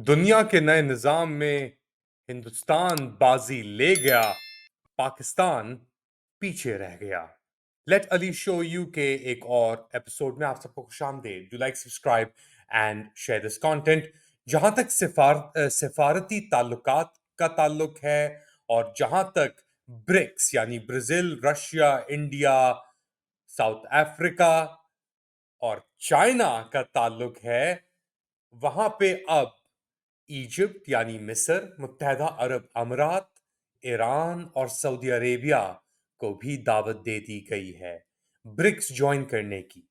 दुनिया के नए निजाम में हिंदुस्तान बाजी ले गया, पाकिस्तान पीछे रह गया। लेट अली शो यू के एक और एपिसोड में आप सबको खुशामदीद। Do like, subscribe and share this content. जहां तक सिफारती ताल्लुकात का ताल्लुक है और जहां तक ब्रिक्स यानी Brazil, Russia, India, south Africa और चाइना का ताल्लुक है, वहां पे अब इजिप्ट यानी मिस्र, मुत्तहदा अरब अमीरात, ईरान और सऊदी अरेबिया को भी दावत दे दी गई है ब्रिक्स ज्वाइन करने की।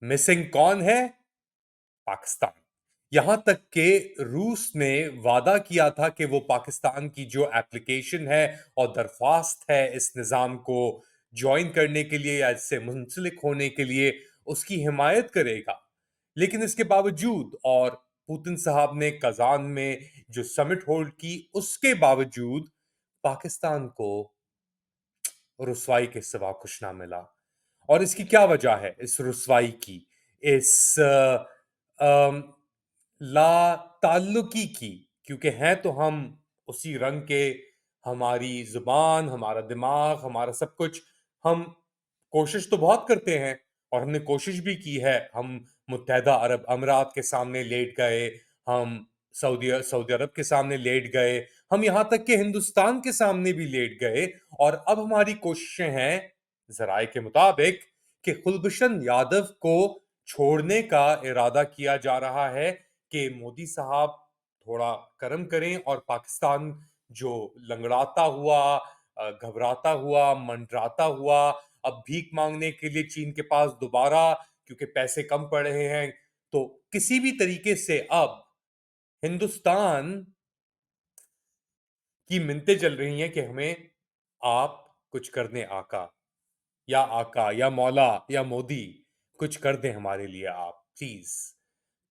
मिसिंग कौन है? पाकिस्तान। यहां तक कि रूस ने वादा किया था कि वो पाकिस्तान की जो एप्लीकेशन है और दरख्वास्त है इस निज़ाम को ज्वाइन करने के लिए या इससे मुंसलिक होने के लिए, उसकी हिमायत करेगा। लेकिन इसके बावजूद, और पुतिन साहब ने कजान में जो समिट होल्ड की, उसके बावजूद पाकिस्तान को रुसवाई के सिवा कुछ ना मिला। और इसकी क्या वजह है, इस रुसवाई की, इस अम, ला ताल्लुकी की? क्योंकि हैं तो हम उसी रंग के, हमारी जुबान, हमारा दिमाग, हमारा सब कुछ, हम कोशिश तो बहुत करते हैं और हमने कोशिश भी की है। हम मुत्तहदा अरब अमीरात के सामने लेट गए, हम सऊदी सऊदी अरब के सामने लेट गए, हम यहां तक कि हिंदुस्तान के सामने भी लेट गए। और अब हमारी कोशिशें हैं, जराए के मुताबिक, कि कुलभूषण यादव को छोड़ने का इरादा किया जा रहा है, कि मोदी साहब थोड़ा कर्म करें और पाकिस्तान जो लंगड़ाता हुआ, घबराता हुआ, मंडराता हुआ, अब भीख मांगने के लिए चीन के पास दोबारा, क्योंकि पैसे कम पड़ रहे हैं, तो किसी भी तरीके से अब हिंदुस्तान की मिन्नतें चल रही हैं कि हमें आप कुछ कर दें आका या मौला या मोदी, कुछ कर दें हमारे लिए आप प्लीज।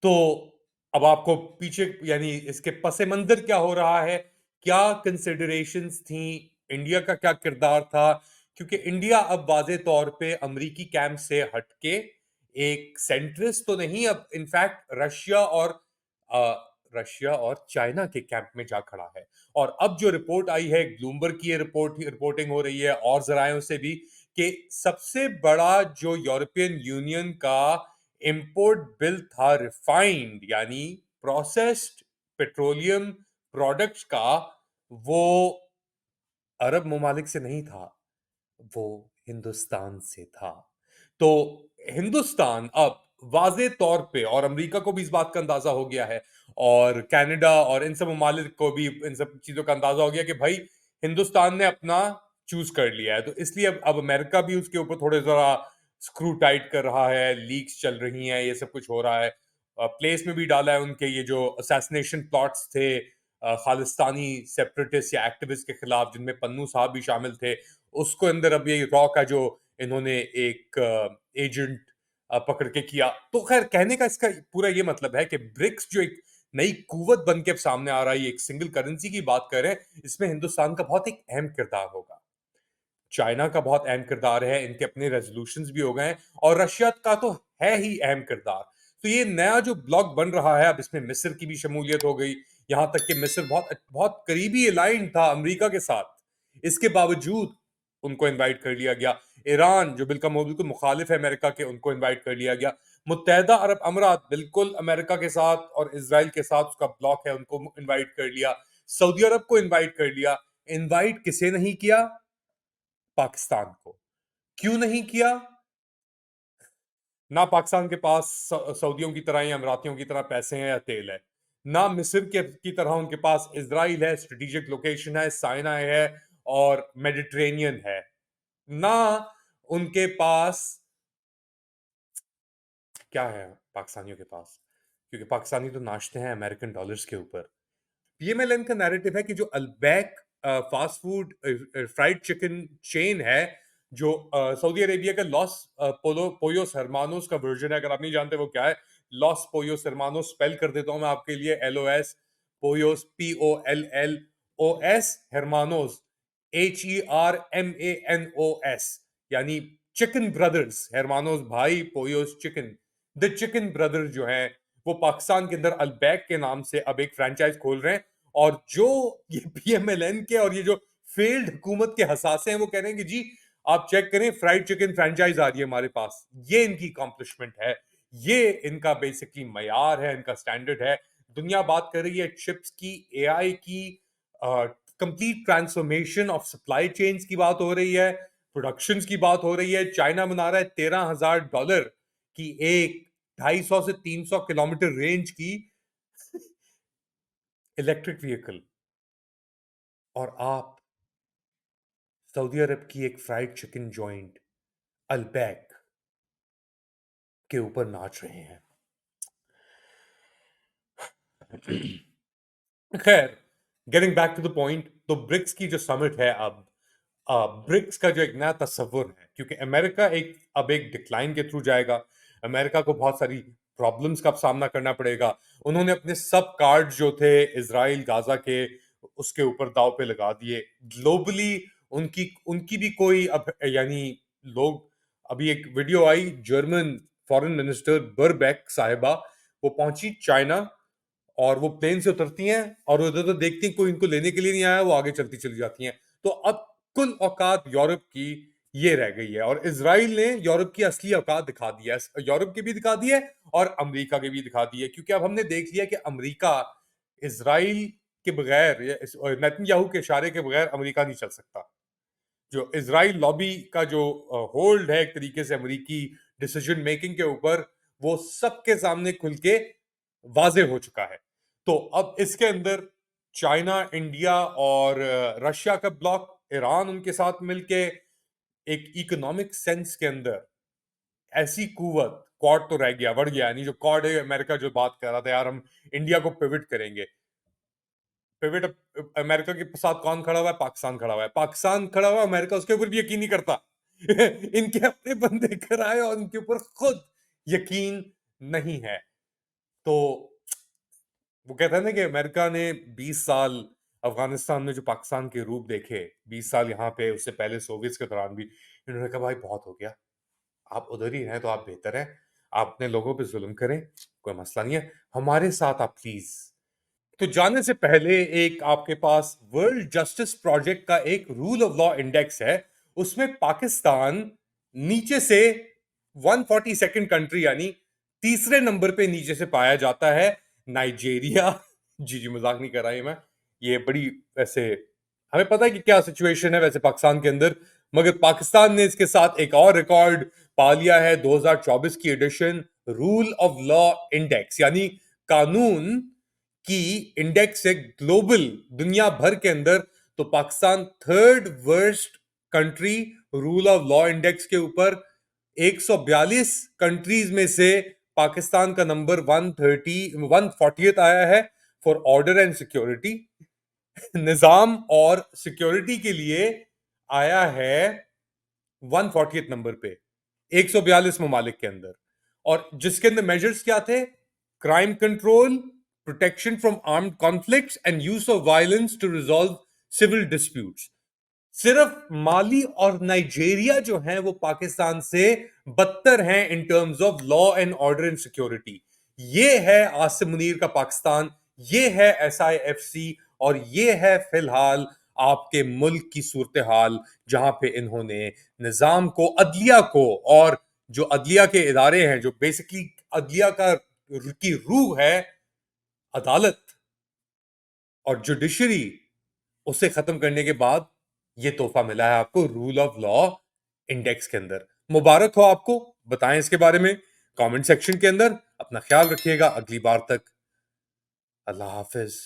तो अब आपको पीछे यानी इसके पस मंजर क्या हो रहा है, क्या कंसिडरेशंस थी, इंडिया का क्या किरदार था? क्योंकि इंडिया अब वाजे तौर पे अमेरिकी कैंप से हटके एक सेंट्रिस्ट तो नहीं, अब इनफैक्ट रशिया और चाइना के कैंप में जा खड़ा है। और अब जो रिपोर्ट आई है, ब्लूमबर्ग की ये रिपोर्टिंग हो रही है और जरायों से भी, कि सबसे बड़ा जो यूरोपियन यूनियन का इंपोर्ट बिल था रिफाइंड यानी प्रोसेस्ड पेट्रोलियम प्रोडक्ट्स का, वो अरब ममालिक से नहीं था, वो हिंदुस्तान से था। तो हिंदुस्तान अब वाजे तौर पे, और अमेरिका को भी इस बात का अंदाजा हो गया है, और कनाडा और इन सब ममालिक को भी इन सब चीजों का अंदाजा हो गया कि भाई हिंदुस्तान ने अपना चूज कर लिया है। तो इसलिए अब अमेरिका भी उसके ऊपर थोड़े जरा स्क्रू टाइट कर रहा है, लीक्स चल रही हैं, ये सब कुछ हो रहा है। प्लेस में भी डाला है उनके ये जो असैसिनेशन प्लॉट्स थे खालिस्तानी सेपरेटिस्ट या एक्टिविस्ट के खिलाफ, जिनमें पन्नू साहब भी शामिल थे, उसको अंदर अब ये रॉ का जो इन्होंने एक एजेंट पकड़ के किया। तो खैर, कहने का इसका पूरा ये मतलब है कि ब्रिक्स जो एक नई कुवत बन के सामने आ रहा है, एक सिंगल करेंसी की बात कर रहे हैं, इसमें हिंदुस्तान का बहुत एक अहम किरदार होगा, चाइना का बहुत अहम किरदार है, इनके अपने रेजोल्यूशंस भी हो गए हैं, और रशिया का तो है ही अहम किरदार। तो ये नया जो ब्लॉक बन रहा है, अब इसमें मिस्र की भी शमूलियत हो गई, यहां तक कि मिस्र बहुत बहुत करीबी अलाइन था अमेरिका के साथ, इसके बावजूद उनको इनवाइट कर लिया गया। ईरान जो बिल्कुल बिल्कुल मुखालिफ है अमेरिका के, उनको इनवाइट कर लिया गया। मुत्तहदा अरब अमीरात बिल्कुल अमेरिका के साथ और इसराइल के साथ उसका ब्लॉक है, उनको इनवाइट कर लिया। सऊदी अरब को इनवाइट कर लिया। इनवाइट किसे नहीं किया? पाकिस्तान को। क्यों नहीं किया? ना पाकिस्तान के पास सऊदियों की तरह या अमरातियों की तरह पैसे हैं या तेल है, ना मिस्र के की तरह उनके पास इजराइल है, स्ट्रेटेजिक लोकेशन है, साइना है और मेडिटेरेनियन है, ना उनके पास क्या है पाकिस्तानियों के पास, क्योंकि पाकिस्तानी तो नाचते हैं अमेरिकन डॉलर्स के ऊपर। पीएमएलएन का नैरेटिव है कि जो Albaik fast food fried chicken chain है, जो सऊदी अरेबिया का लॉस पोलो पोयोस हरमानोस का वर्जन है, अगर आप नहीं जानते वो क्या है, लॉस पोयोस हरमानोस स्पेल कर देता हूं मैं आपके लिए, LOS पोयोस POLLOS हरमानोस HERMANOS, यानी चिकन ब्रदर्स, हरमानोस भाई, पोयोस चिकन, द चिकन ब्रदर्स जो है वो पाकिस्तान के अंदर अलबैक के नाम से अब एक फ्रेंचाइज खोल रहे हैं। और जो ये पीएमएलएन के और ये जो फेल्ड हुकूमत के हसासे हैं वो कह रहे हैं कि जी आप चेक करें, फ्राइड चिकन फ्रेंचाइज आ रही है हमारे पास। ये इनकी अकॉम्प्लिशमेंट है, ये इनका बेसिकली मयार है, इनका स्टैंडर्ड है। दुनिया बात कर रही है चिप्स की, एआई की, complete transformation of supply chains की बात हो रही है, प्रोडक्शन की बात हो रही है। चाइना बना रहा है $13,000 की एक 250 से 300 किलोमीटर रेंज की इलेक्ट्रिक व्हीकल, और आप सऊदी अरब की एक फ्राइड चिकन जॉइंट अलबैक के ऊपर नाच रहे हैं। खैर, getting back to the point, तो ब्रिक्स की जो समिट है अब, ब्रिक्स का जो एक नया तस्वुर है, क्योंकि अमेरिका अब एक डिक्लाइन के थ्रू जाएगा। अमेरिका को बहुत सारी प्रॉब्लम्स का सामना करना पड़ेगा। उन्होंने अपने सब कार्ड जो थे इजराइल गाजा के, उसके ऊपर दाव पे लगा दिए। ग्लोबली उनकी उनकी भी कोई अब यानी लोग, अभी एक वीडियो आई, जर्मन फॉरेन मिनिस्टर बर्बैक साहिबा, वो पहुंची चाइना, और वो प्लेन से उतरती हैं और उधर तो देखती हैं कोई इनको लेने के लिए नहीं आया, वो आगे चलती चली जाती हैं। तो अब कुल औकात यूरोप की ये रह गई है, और इसराइल ने यूरोप की असली औकात दिखा दी है। यूरोप की भी दिखा दी है और अमेरिका की भी दिखा दी है, क्योंकि अब हमने देख लिया कि अमेरिका इसराइल के बगैर या नेतन्याहू के इशारे के बगैर अमेरिका नहीं चल सकता। जो इजराइल लॉबी का जो होल्ड है एक तरीके से अमेरिकी डिसीजन मेकिंग के ऊपर, वो सबके सामने खुल के वाजे हो चुका है। तो अब इसके अंदर चाइना, इंडिया और रशिया का ब्लॉक, ईरान उनके साथ मिलके एक इकोनॉमिक सेंस के अंदर ऐसी कुवत, क्वाड तो रह गया, बढ़ गया, यानी जो क्वाड है, अमेरिका जो बात कर रहा था यार हम इंडिया को पिविट करेंगे, पिविट अमेरिका के साथ कौन खड़ा हुआ है? पाकिस्तान खड़ा हुआ है। पाकिस्तान खड़ा हुआ है, अमेरिका उसके ऊपर भी यकीन नहीं करता। इनके अपने बंदे कराए और उनके ऊपर खुद यकीन नहीं है। तो वो कहता है ना कि अमेरिका ने 20 साल अफगानिस्तान में जो पाकिस्तान के रूप देखे, 20 साल यहाँ पे, उससे पहले सोवियत के दौरान भी, इन्होंने कहा भाई बहुत हो गया, आप उधर ही हैं तो आप बेहतर हैं, आप अपने लोगों पे जुल्म करें, कोई मसला नहीं है, हमारे साथ आप प्लीज। तो जाने से पहले एक आपके पास वर्ल्ड जस्टिस प्रोजेक्ट का एक रूल ऑफ लॉ इंडेक्स है, उसमें पाकिस्तान नीचे से 142nd कंट्री, यानी तीसरे नंबर पे नीचे से पाया जाता है। नाइजीरिया जी जी मजाक नहीं कर रहा है मैं, ये बड़ी वैसे हमें पता है कि क्या सिचुएशन है वैसे पाकिस्तान के अंदर, मगर पाकिस्तान ने इसके साथ एक और रिकॉर्ड पा लिया है, 2024 की edition rule of law index, यानी कानून की इंडेक्स है ग्लोबल दुनिया भर के अंदर। तो Pakistan third worst country rule of law index के ऊपर, 142 कंट्रीज में से पाकिस्तान का नंबर 140th आया है फॉर ऑर्डर एंड सिक्योरिटी। निजाम और सिक्योरिटी के लिए आया है 140th नंबर पे 142 ममालिक के अंदर। और जिसके अंदर मेजर्स क्या थे? Crime control, protection from armed conflicts and use of violence to resolve civil disputes. सिर्फ माली और नाइजीरिया जो हैं वो पाकिस्तान से बदतर हैं in terms of law and order and security. ये है आसिम मुनीर का पाकिस्तान, ये है एसआईएफसी, और ये है फिलहाल आपके मुल्क की सूरत हाल, जहां पे इन्होंने निजाम को, अदलिया को, और जो अदलिया के इदारे हैं, जो बेसिकली अदलिया का की रूह है, अदालत और जुडिशरी, उसे खत्म करने के बाद ये तोहफा मिला है आपको रूल ऑफ लॉ इंडेक्स के अंदर। मुबारक हो आपको। बताएं इसके बारे में कमेंट सेक्शन के अंदर। अपना ख्याल रखिएगा, अगली बार तक अल्लाह हाफिज।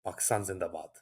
पाकिस्तान जिंदाबाद।